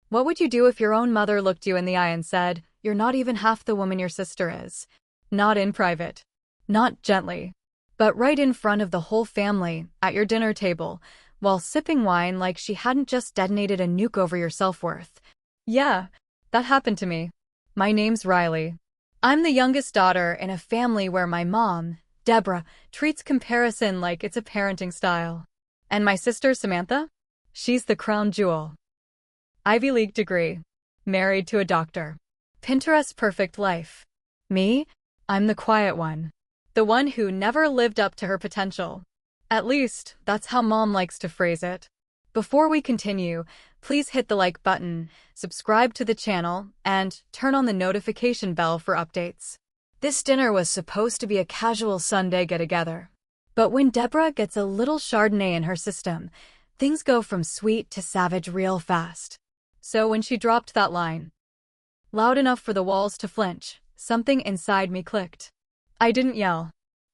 What would you do if your own mother looked you in the eye and said, "You're not even half the woman your sister is"? Not in private. Not gently. But right in front of the whole family, at your dinner table, while sipping wine like she hadn't just detonated a nuke over your self-worth. Yeah, that happened to me. My name's Riley. I'm the youngest daughter in a family where my mom, Deborah, treats comparison like it's a parenting style. And my sister, Samantha? She's the crown jewel. Ivy League degree. Married to a doctor. Pinterest perfect life. Me? I'm the quiet one. The one who never lived up to her potential. At least, that's how Mom likes to phrase it. Before we continue, please hit the like button, subscribe to the channel, and turn on the notification bell for updates. This dinner was supposed to be a casual Sunday get-together. But when Deborah gets a little Chardonnay in her system, things go from sweet to savage real fast. So when she dropped that line, loud enough for the walls to flinch, something inside me clicked. I didn't yell.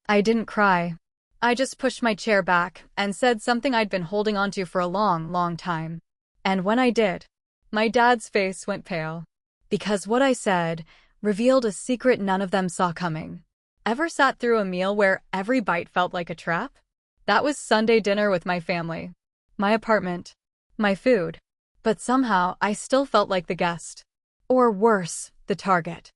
I didn't cry. I just pushed my chair back and said something I'd been holding onto for a long, long time. And when I did, my dad's face went pale. Because what I said revealed a secret none of them saw coming. Ever sat through a meal where every bite felt like a trap? That was Sunday dinner with my family. My apartment. My food. But somehow I still felt like the guest. Or worse, the target.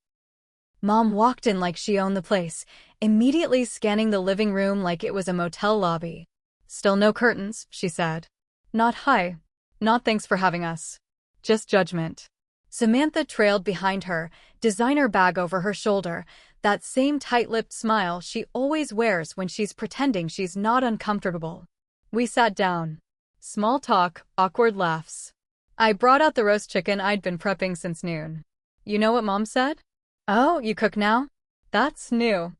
Mom walked in like she owned the place, immediately scanning the living room like it was a motel lobby. "Still no curtains," she said. "Not hi. Not thanks for having us. Just judgment." Samantha trailed behind her, designer bag over her shoulder, that same tight-lipped smile she always wears when she's pretending she's not uncomfortable. We sat down. Small talk, awkward laughs. I brought out the roast chicken I'd been prepping since noon. "You know what Mom said?" "Oh, you cook now? That's new."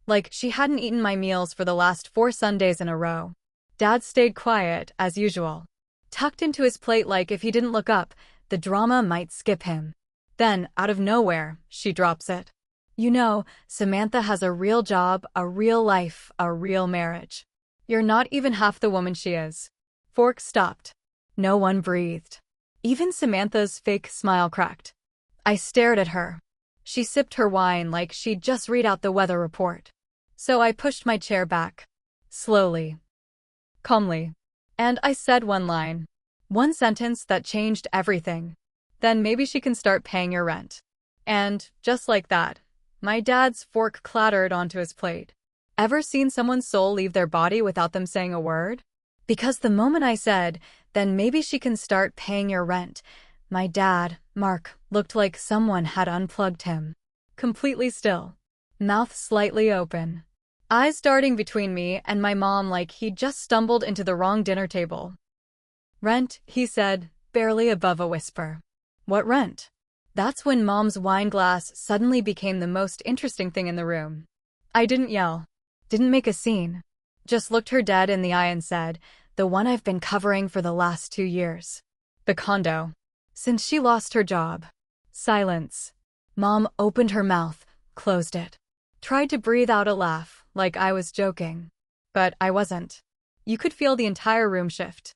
Like she hadn't eaten my meals for the last 4 Sundays in a row. Dad stayed quiet, as usual. Tucked into his plate like if he didn't look up, the drama might skip him. Then, out of nowhere, she drops it. "You know, Samantha has a real job, a real life, a real marriage. You're not even half the woman she is." Fork stopped. No one breathed. Even Samantha's fake smile cracked. I stared at her. She sipped her wine like she'd just read out the weather report. So I pushed my chair back. Slowly. Calmly. And I said one line. One sentence that changed everything. "Then maybe she can start paying your rent." And, just like that, my dad's fork clattered onto his plate. Ever seen someone's soul leave their body without them saying a word? Because the moment I said, "Then maybe she can start paying your rent," my dad, Mark, looked like someone had unplugged him. Completely still. Mouth slightly open. Eyes darting between me and my mom like he'd just stumbled into the wrong dinner table. "Rent," he said, barely above a whisper. "What rent?" That's when Mom's wine glass suddenly became the most interesting thing in the room. I didn't yell. Didn't make a scene. Just looked her dead in the eye and said, "The one I've been covering for the last 2 years. The condo. Since she lost her job." Silence. Mom opened her mouth, closed it. Tried to breathe out a laugh, like I was joking. But I wasn't. You could feel the entire room shift.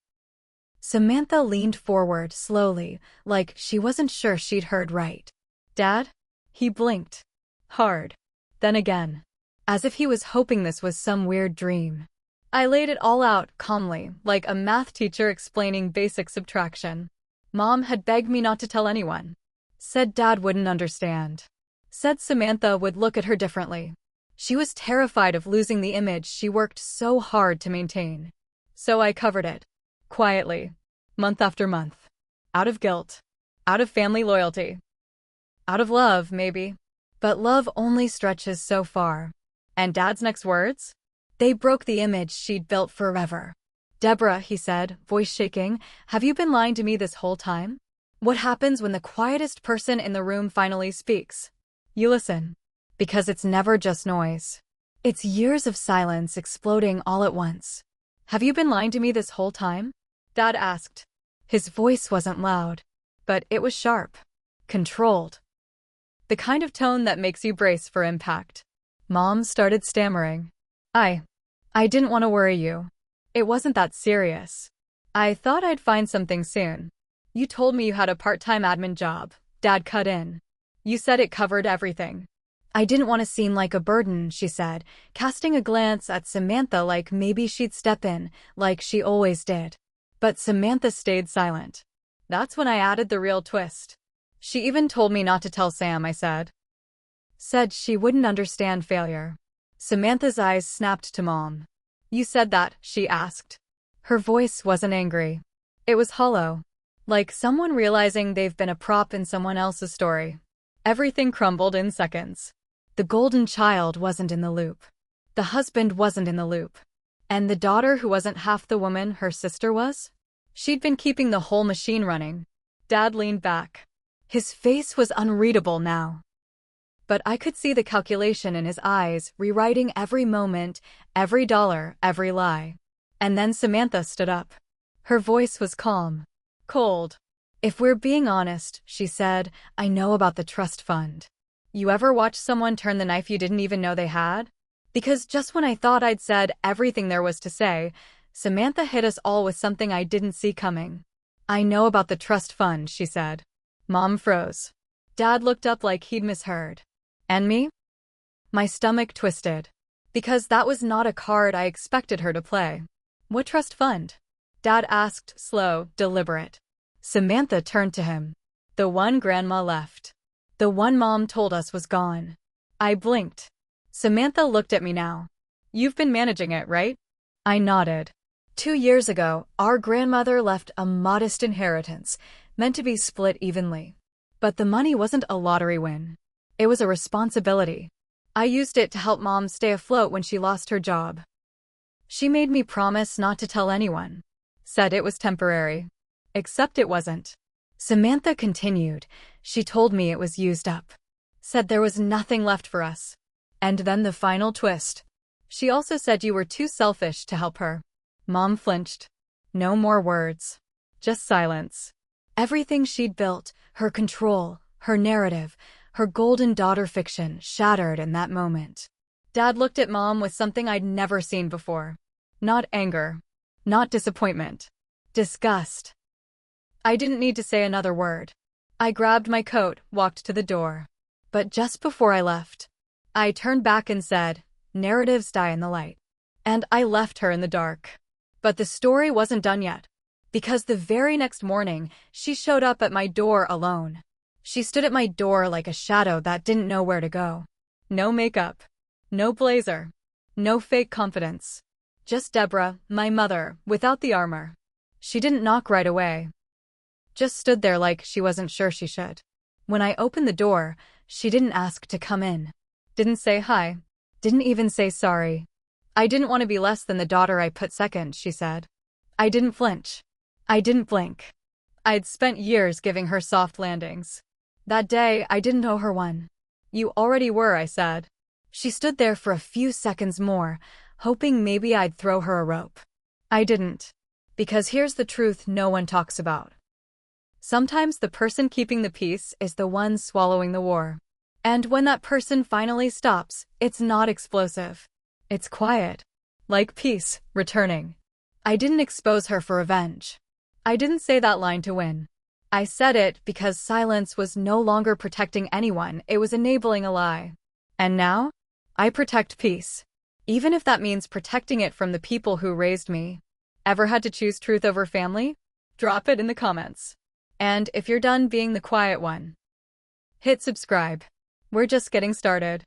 Samantha leaned forward slowly, like she wasn't sure she'd heard right. "Dad?" He blinked. Hard. Then again. As if he was hoping this was some weird dream. I laid it all out calmly, like a math teacher explaining basic subtraction. Mom had begged me not to tell anyone. Said Dad wouldn't understand. Said Samantha would look at her differently. She was terrified of losing the image she worked so hard to maintain. So I covered it. Quietly. Month after month. Out of guilt. Out of family loyalty. Out of love, maybe. But love only stretches so far. And Dad's next words? They broke the image she'd built forever. "Deborah," he said, voice shaking, "have you been lying to me this whole time?" What happens when the quietest person in the room finally speaks? You listen. Because it's never just noise. It's years of silence exploding all at once. "Have you been lying to me this whole time?" Dad asked. His voice wasn't loud, but it was sharp. Controlled. The kind of tone that makes you brace for impact. Mom started stammering. I didn't want to worry you. It wasn't that serious. I thought I'd find something soon. You told me you had a part-time admin job. Dad cut in. You said it covered everything. I didn't want to seem like a burden, she said, casting a glance at Samantha like maybe she'd step in, like she always did. But Samantha stayed silent. That's when I added the real twist. She even told me not to tell Sam, I said. Said she wouldn't understand failure. Samantha's eyes snapped to Mom. You said that, she asked. Her voice wasn't angry. It was hollow. Like someone realizing they've been a prop in someone else's story. Everything crumbled in seconds. The golden child wasn't in the loop. The husband wasn't in the loop. And the daughter who wasn't half the woman her sister was? She'd been keeping the whole machine running. Dad leaned back. His face was unreadable now. But I could see the calculation in his eyes, rewriting every moment, every dollar, every lie. And then Samantha stood up. Her voice was calm. Cold. If we're being honest, she said, I know about the trust fund. You ever watch someone turn the knife you didn't even know they had? Because just when I thought I'd said everything there was to say, Samantha hit us all with something I didn't see coming. I know about the trust fund, she said. Mom froze. Dad looked up like he'd misheard. And me? My stomach twisted. Because that was not a card I expected her to play. What trust fund? Dad asked, slow, deliberate. Samantha turned to him. The one Grandma left. The one Mom told us was gone. I blinked. Samantha looked at me now. You've been managing it, right? I nodded. 2 years ago, our grandmother left a modest inheritance, meant to be split evenly. But the money wasn't a lottery win. It was a responsibility. I used it to help Mom stay afloat when she lost her job. She made me promise not to tell anyone. Said it was temporary. Except it wasn't. Samantha continued. She told me it was used up. Said there was nothing left for us. And then the final twist. She also said you were too selfish to help her. Mom flinched. No more words. Just silence. Everything she'd built, her control, her narrative, her golden daughter fiction, shattered in that moment. Dad looked at Mom with something I'd never seen before. Not anger. Not disappointment. Disgust. I didn't need to say another word. I grabbed my coat, walked to the door. But just before I left, I turned back and said, narratives die in the light. And I left her in the dark. But the story wasn't done yet. Because the very next morning, she showed up at my door alone. She stood at my door like a shadow that didn't know where to go. No makeup. No blazer. No fake confidence. Just Deborah, my mother, without the armor. She didn't knock right away. Just stood there like she wasn't sure she should. When I opened the door, she didn't ask to come in. Didn't say hi. Didn't even say sorry. I didn't want to be less than the daughter I put second, she said. I didn't flinch. I didn't blink. I'd spent years giving her soft landings. That day, I didn't owe her one. You already were, I said. She stood there for a few seconds more, hoping maybe I'd throw her a rope. I didn't. Because here's the truth no one talks about. Sometimes the person keeping the peace is the one swallowing the war. And when that person finally stops, it's not explosive. It's quiet. Like peace, returning. I didn't expose her for revenge. I didn't say that line to win. I said it because silence was no longer protecting anyone, it was enabling a lie. And now? I protect peace. Even if that means protecting it from the people who raised me. Ever had to choose truth over family? Drop it in the comments. And if you're done being the quiet one, hit subscribe. We're just getting started.